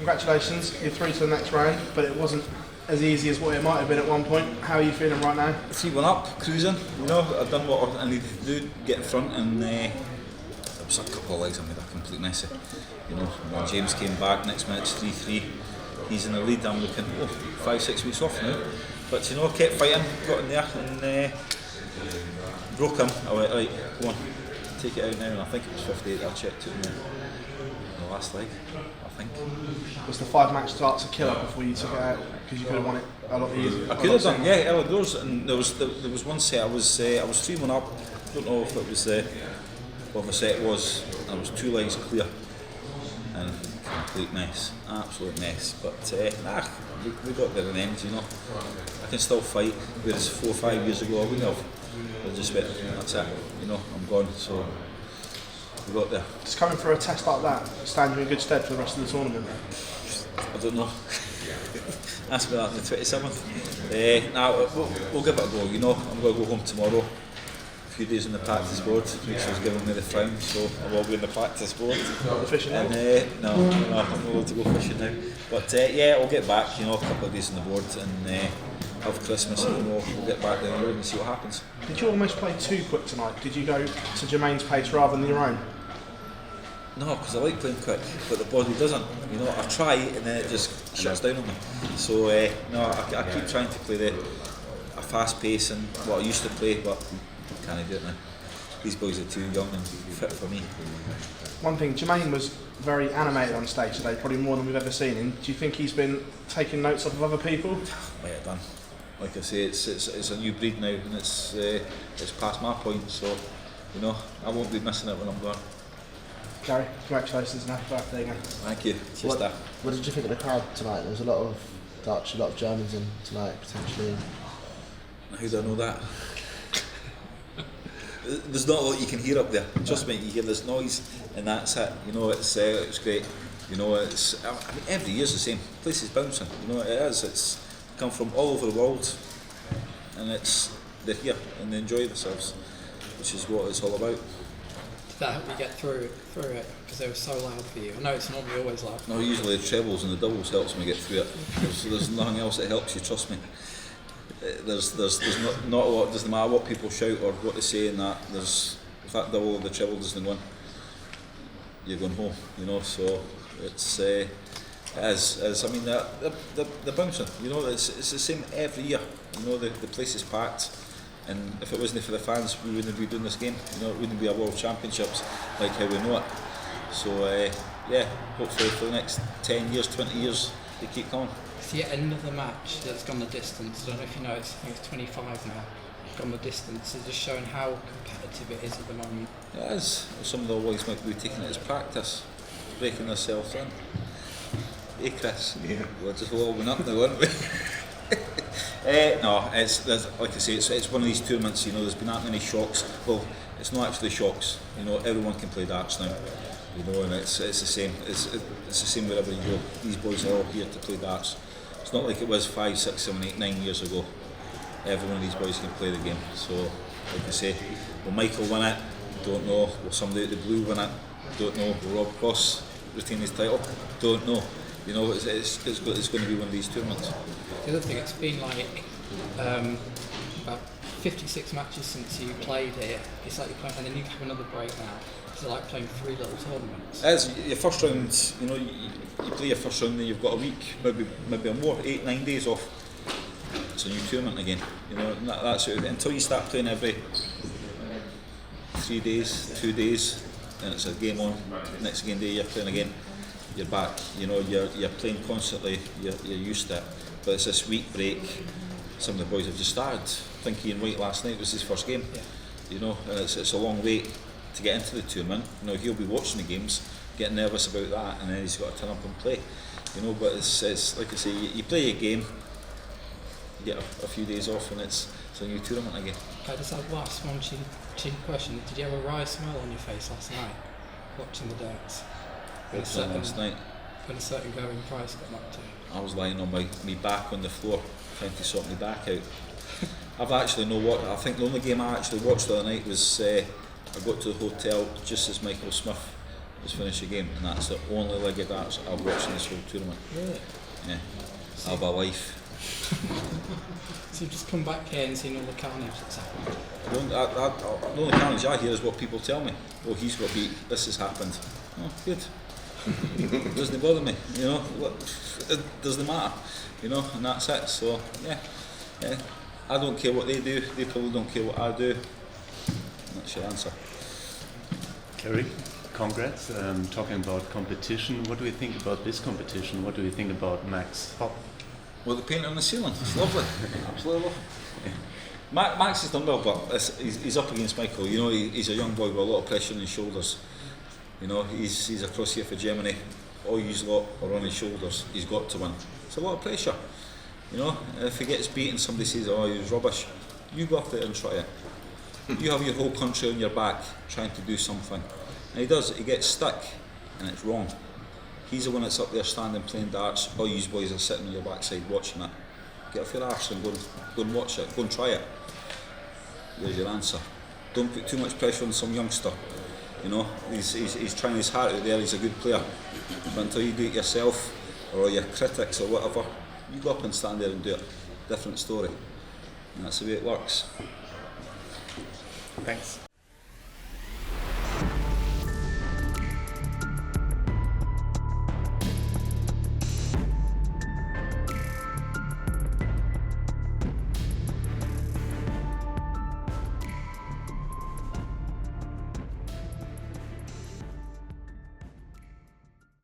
congratulations, you're through to the next round, but it wasn't as easy as what it might have been at one point. How are you feeling right now? 3-1 up, cruising. You know, I've done what I needed to do, get in front, and there was a couple of legs I made a complete mess of. You know, when James came back, next minute's 3-3. He's in the lead. I'm looking 5-6 weeks off now. But you know, kept fighting, got in there, and broke him. I went, right, go on, take it out now. And I think it was 58. I checked it in the last leg. I think. Was the 5-match darts a killer before you took it out? Because you could have won it a lot easier. I could have done, yeah, early doors. And there was one set. I was 3-1 up. I don't know if it was what the set was. I was 2 legs clear, and complete mess, absolute mess. But we got there in the end. You know, I can still fight. Whereas 4 or 5 years ago I wouldn't have. I just went, that's it. You know, I'm gone. So we got there. Just coming for a test like that stand you in good stead for the rest of the tournament? I don't know. Ask me that on the 27th. We'll give it a go. You know, I'm going to go home tomorrow. A few days on the practice board, which was giving me the frown, so I will be on the practice board. Not the fishing now? No, I'm not allowed to go fishing now. But yeah, I'll get back, you know, a couple of days on the board and have Christmas, and then we'll get back down the road and see what happens. Did you almost play too quick tonight? Did you go to Jermaine's pace rather than your own? No, because I like playing quick, but the body doesn't. You know, I try and then it just shuts down on me. So no, I keep trying to play a fast pace and what I used to play, but can't do it now. These boys are too young and fit for me. One thing, Jermaine was very animated on stage today, probably more than we've ever seen him. Do you think he's been taking notes off of other people? Well done. Like I say, it's a new breed now, and it's past my point. So, you know, I won't be missing it when I'm gone. Gary, congratulations and happy birthday again. Thank you. Cheers, what did you think of the crowd tonight? There was a lot of Dutch, a lot of Germans in tonight potentially. How do I know that? There's not a lot you can hear up there. Trust me, you hear this noise, and that's it. You know, it's great. You know, I mean, every year's the same. The place is bouncing. You know, it is. It's come from all over the world, and they're here and they enjoy themselves, which is what it's all about. Did that help you get through it? Because they were so loud for you. I know it's normally always loud. No, usually the trebles and the doubles helps me get through it. So there's nothing else that helps you. Trust me. There's not a lot. It doesn't matter what people shout or what they say, and that there's if that double or the treble doesn't win, you're going home. You know, so it's as I mean the bouncing. You know, it's the same every year. You know, the place is packed, and if it wasn't for the fans, we wouldn't be doing this game. You know, it wouldn't be a World Championships like how we know it. So yeah, hopefully for the next 10 years, 20 years, they keep coming. It's the end of the match that's gone the distance. I don't know if you know, I think it's 25 now. Gone the distance. It's just showing how competitive it is at the moment. It is. Some of the boys might be taking it as practice, breaking themselves in. Hey Chris, yeah. We're just warming up now, aren't we? No, it's like I say, it's one of these tournaments. You know, there's been that many shocks. Well, it's not actually shocks. You know, everyone can play darts now. You know, and it's the same. It's the same wherever you go. These boys are all here to play darts. It's not like it was 5, 6, 7, 8, 9 years ago. Every one of these boys can play the game. So, like I say, will Michael win it? Don't know. Will somebody at the blue win it? Don't know. Will Rob Cross retain his title? Don't know. You know, it's going to be one of these tournaments. The other thing, it's been like about 56 matches since you played here. It's like you're playing, and then you have another break now. It's like playing 3 little tournaments. As your first round, you know, you play your first round, then you've got a week, maybe more, 8, 9 days off. It's a new tournament again. You know, and that's it. Until you start playing every 3 days, 2 days, and it's a game on. Next game day you're playing again. You're back. You know, you're playing constantly. You're used to it. But it's this week break. Some of the boys have just started. I think Ian White last night was his first game. Yeah. You know, and it's a long wait to get into the tournament. You know, he'll be watching the games, getting nervous about that, and then he's got to turn up and play. You know, but it's like I say, you play a game, you get a few days off, and it's a new tournament again. I just had last one cheeky question. Did you have a wry smile on your face last night, watching the darts? Last night. When a certain going price got knocked out. I was lying on my back on the floor, trying to sort my back out. I've actually I think the only game I actually watched the other night was I got to the hotel just as Michael Smith is finish the game, and that's the only leg of darts I've watched in this whole tournament. Really? Yeah, I have a life. So you've just come back here and seen all the carnage that's happened. The only carnage I hear is what people tell me. Oh, he's got beat, this has happened. Oh, good. Doesn't bother me, you know, it doesn't matter, you know, and that's it. So, yeah, I don't care what they do, they probably don't care what I do. That's your answer. Eric, congrats. Talking about competition, what do you think about this competition? What do you think about Max? Well, the paint on the ceiling, it's lovely, absolutely lovely. Max has done well, but he's up against Michael. You know, he's a young boy with a lot of pressure on his shoulders. You know, he's across here for Germany. All you lot are on his shoulders. He's got to win. It's a lot of pressure. You know, if he gets beaten, somebody says, "Oh, he was rubbish." You go up there and try it. You have your whole country on your back trying to do something, and he does. He gets stuck, and it's wrong. He's the one that's up there standing playing darts. All you boys are sitting on your backside watching it. Get off your arse and go and watch it. Go and try it. There's your answer. Don't put too much pressure on some youngster. You know, he's trying his heart out there. He's a good player. But until you do it yourself, or your critics or whatever, you go up and stand there and do it. Different story. And that's the way it works. Thanks.